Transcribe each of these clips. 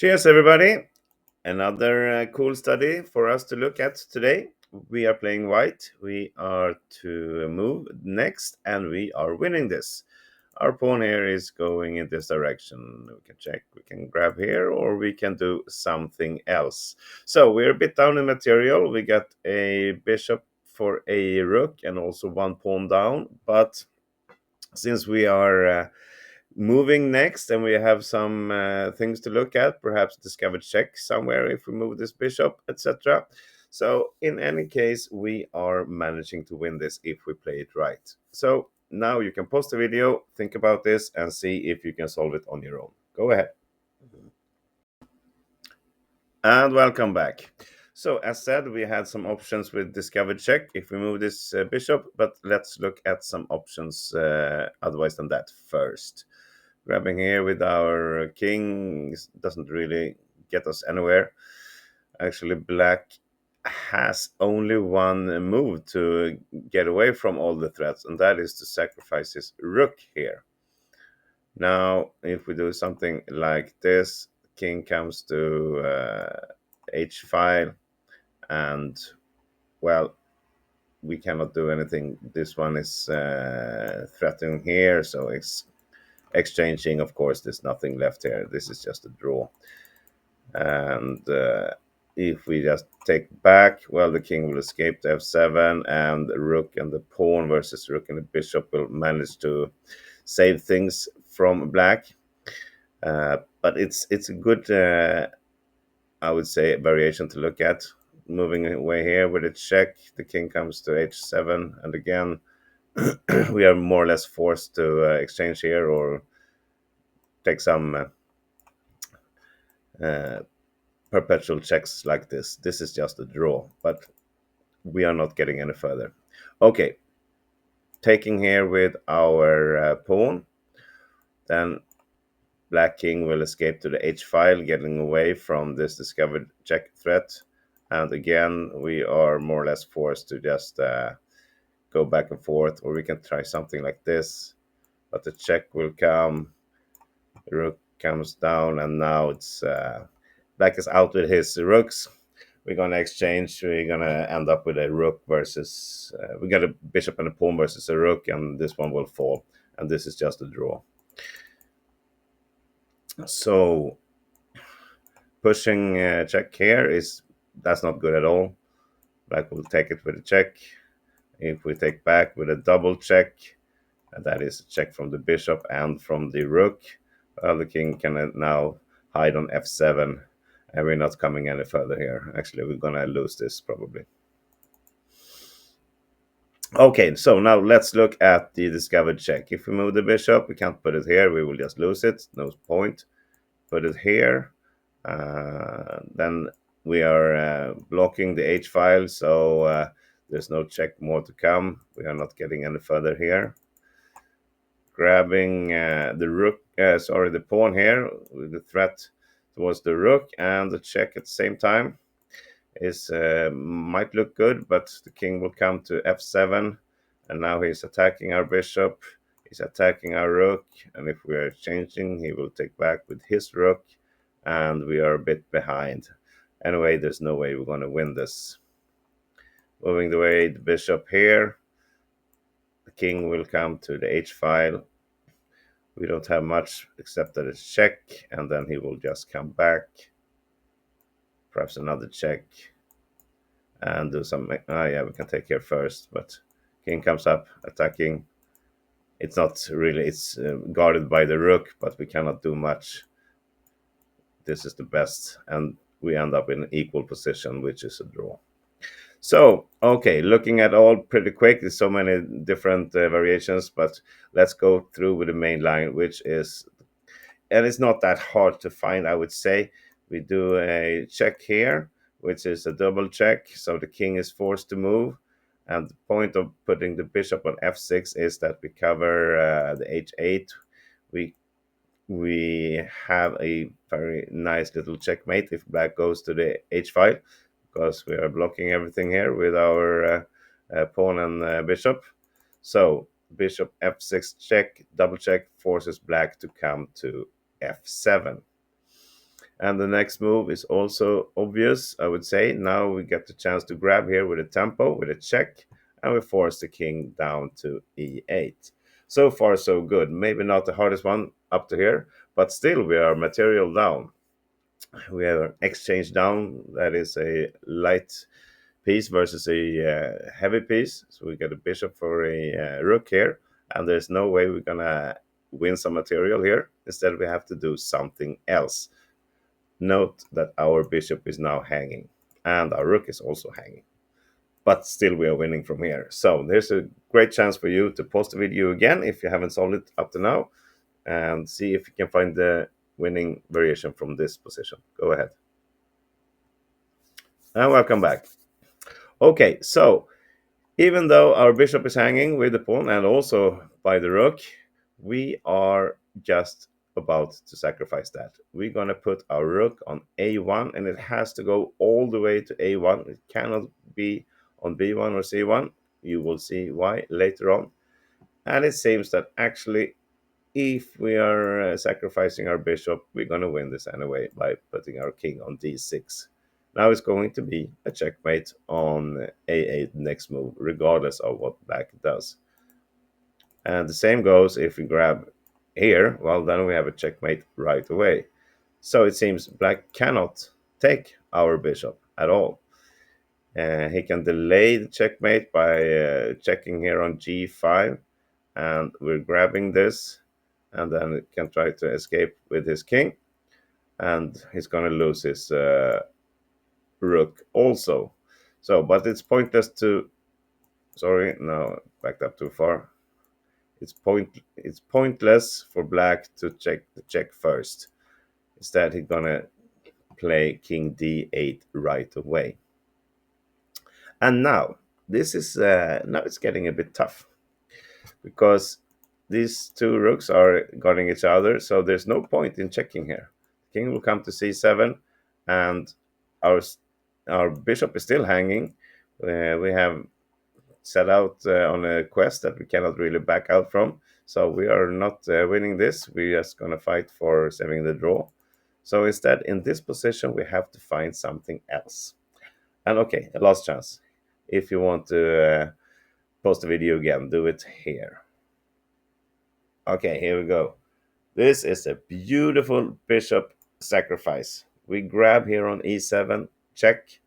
Cheers, everybody. Another cool study for us to look at today. We are playing white. We are to move next, and we are winning this. Our pawn here is going in this direction. We can check, we can grab here, or we can do something else. So we're a bit down in material. We got a bishop for a rook and also one pawn down. But since we are moving next, and we have some things to look at, perhaps discover check somewhere if we move this bishop, etc. So in any case, we are managing to win this if we play it right. So now you can pause the video, think about this, and see if you can solve it on your own. Go ahead. And welcome back. So as said, we had some options with discover check if we move this bishop, but let's look at some options otherwise than that first. Grabbing here with our king doesn't really get us anywhere. Actually, black has only one move to get away from all the threats, and that is to sacrifice his rook here. Now, if we do something like this, king comes to h file, and well, we cannot do anything. This one is threatening here, so it's exchanging. Of course, there's nothing left here. This is just a draw. And if we just take back, well, the king will escape to f7, and the rook and the pawn versus rook and the bishop will manage to save things from black. But it's a good, I would say, variation to look at. Moving away here with a check, the king comes to h7, and again, we are more or less forced to exchange here or take some perpetual checks like this. This is just a draw, but we are not getting any further. Okay, taking here with our pawn, then black king will escape to the h file, getting away from this discovered check threat. And again, we are more or less forced to just go back and forth, or we can try something like this, but the check will come, the rook comes down, and now it's black is out with his rooks. We're going to exchange. We're going to end up with a rook versus we got a bishop and a pawn versus a rook, and this one will fall, and this is just a draw. So pushing check here that's not good at all. Black will take it with a check. If we take back with a double check, and that is a check from the bishop and from the rook, well, the king can now hide on f7, and we're not coming any further here. Actually, we're gonna lose this probably. Okay, so now let's look at the discovered check. If we move the bishop, we can't put it here, we will just lose it, no point. Put it here, then we are blocking the h file, so there's no check more to come. We are not getting any further here. Grabbing the rook, the pawn here with the threat towards the rook and the check at the same time is might look good, but the king will come to f7, and now he's attacking our bishop, he's attacking our rook, and if we are changing, he will take back with his rook, and we are a bit behind. Anyway, there's no way we're going to win this. Moving the way the bishop here, the king will come to the h file. We don't have much except that it's check, and then he will just come back, perhaps another check, and do some. Yeah, we can take here first, but king comes up attacking. It's not really, it's guarded by the rook, but we cannot do much. This is the best, and we end up in an equal position, which is a draw. So, okay, looking at all pretty quick, there's so many different variations, but let's go through with the main line, which is, and it's not that hard to find, I would say. We do a check here, which is a double check, so the king is forced to move. And the point of putting the bishop on f6 is that we cover the h8. We have a very nice little checkmate if black goes to the h file, because we are blocking everything here with our pawn and bishop. So bishop f6 check, double check, forces black to come to f7. And the next move is also obvious, I would say. Now we get the chance to grab here with a tempo, with a check, and we force the king down to e8. So far, so good. Maybe not the hardest one up to here, but still we are material down. We have an exchange down, that is a light piece versus a heavy piece. So we get a bishop for a rook here, and there's no way we're gonna win some material here. Instead, we have to do something else. Note that our bishop is now hanging, and our rook is also hanging. But still, we are winning from here. So there's a great chance for you to pause the video again if you haven't solved it up to now, and see if you can find the winning variation from this position. Go ahead. And welcome back. Okay, so even though our bishop is hanging with the pawn and also by the rook, we are just about to sacrifice that. We're going to put our rook on a1, and it has to go all the way to a1. It cannot be on b1 or c1. You will see why later on. And it seems that actually, if we are sacrificing our bishop, we're going to win this anyway by putting our king on d6. Now it's going to be a checkmate on a8 next move, regardless of what black does. And the same goes if we grab here, well, then we have a checkmate right away. So it seems black cannot take our bishop at all. He can delay the checkmate by checking here on g5, and we're grabbing this, and then it can try to escape with his king, and he's going to lose his rook also. So, but it's pointless to, sorry, no, backed up too far. It's pointless for black to check the check first. Instead, he's gonna play king d8 right away. And now this is now it's getting a bit tough, because these two rooks are guarding each other, so there's no point in checking here. King will come to c7, and our bishop is still hanging. We have set out on a quest that we cannot really back out from, so we are not winning this. We're just going to fight for saving the draw. So instead, in this position, we have to find something else. And okay, a last chance. If you want to post the video again, do it here. Okay, here we go. This is a beautiful bishop sacrifice. We grab here on e7, check,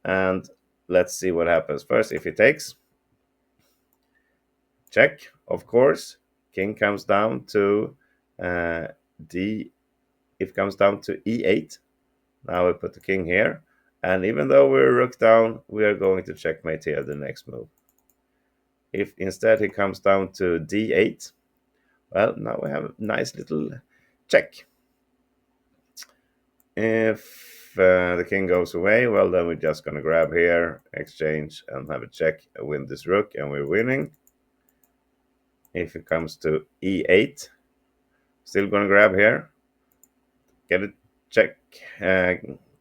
and let's see what happens. First, if he takes, check, of course. King comes down to d. It comes down to e8. Now we put the king here, and even though we're rook down, we are going to checkmate here the next move. If instead he comes down to d8, well, now we have a nice little check. If the king goes away, well, then we're just going to grab here, exchange, and have a check, and win this rook, and we're winning. If it comes to e8, still going to grab here, get it, check,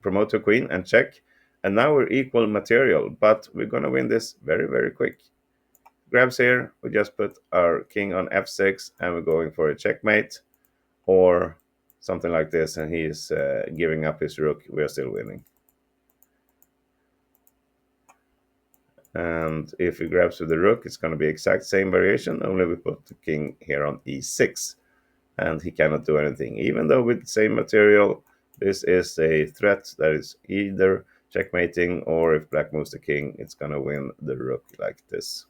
promote to queen, and check. And now we're equal material, but we're going to win this very, very quick. Grabs here, we just put our king on f6, and we're going for a checkmate, or something like this, and he's giving up his rook. We are still winning. And if he grabs with the rook, it's going to be exact same variation, only we put the king here on e6, and he cannot do anything. Even though with the same material, this is a threat that is either checkmating, or if black moves the king, it's going to win the rook like this.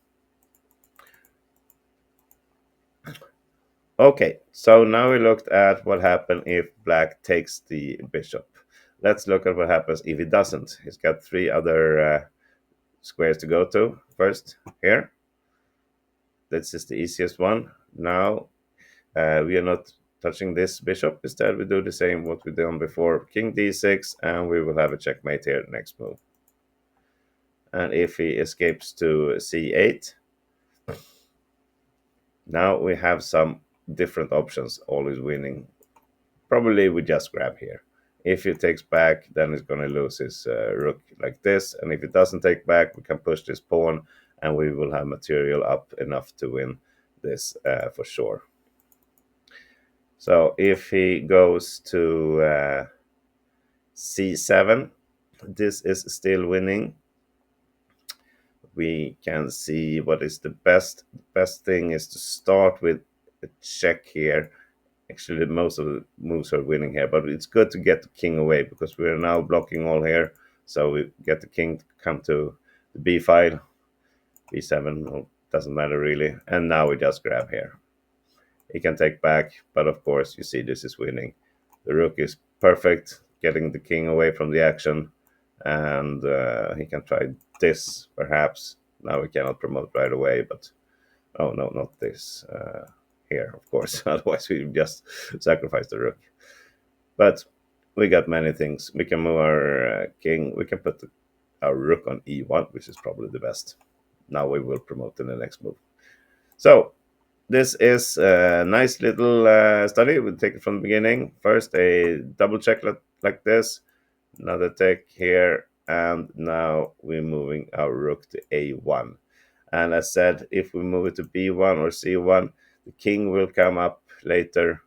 Okay, so now we looked at what happened if black takes the bishop. Let's look at what happens if he doesn't. He's got three other squares to go to. First, here. This is the easiest one. Now, we are not touching this bishop. Instead, we do the same what we done before. King d6, and we will have a checkmate here next move. And if he escapes to c8, now we have some different options, always winning. Probably we just grab here. If he takes back, then he's going to lose his rook like this. And if he doesn't take back, we can push this pawn, and we will have material up enough to win this for sure. So if he goes to c7. This is still winning. We can see what is the best thing is to start with a check here. Actually, most of the moves are winning here, but it's good to get the king away because we are now blocking all here. So we get the king to come to the b file, b7, well, doesn't matter really. And now we just grab here. He can take back, but of course, you see this is winning. The rook is perfect, getting the king away from the action, and he can try this perhaps. Now we cannot promote right away, but oh no, not this. Here, of course, otherwise we just sacrifice the rook. But we got many things. We can move our king. We can put our rook on e1, which is probably the best. Now we will promote in the next move. So this is a nice little study. We'll take it from the beginning. First, a double check like this. Another take here. And now we're moving our rook to a1. And as said, if we move it to b1 or c1, the king will come up later.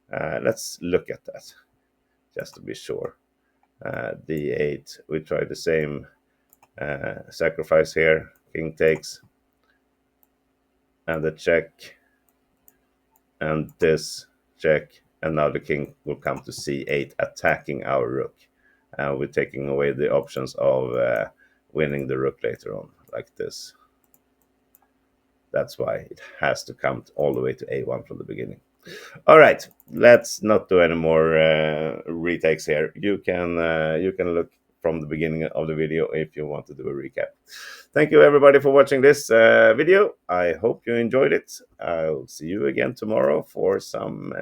Let's look at that, just to be sure. d8, we try the same sacrifice here. King takes, and the check, and this check, and now the king will come to c8, attacking our rook. We're taking away the options of winning the rook later on, like this. That's why it has to come all the way to a1 from the beginning. All right, let's not do any more retakes here. You can look from the beginning of the video if you want to do a recap. Thank you everybody for watching this video. I hope you enjoyed it. I'll see you again tomorrow for some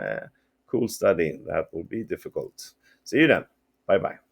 cool study that will be difficult. See you then. Bye bye.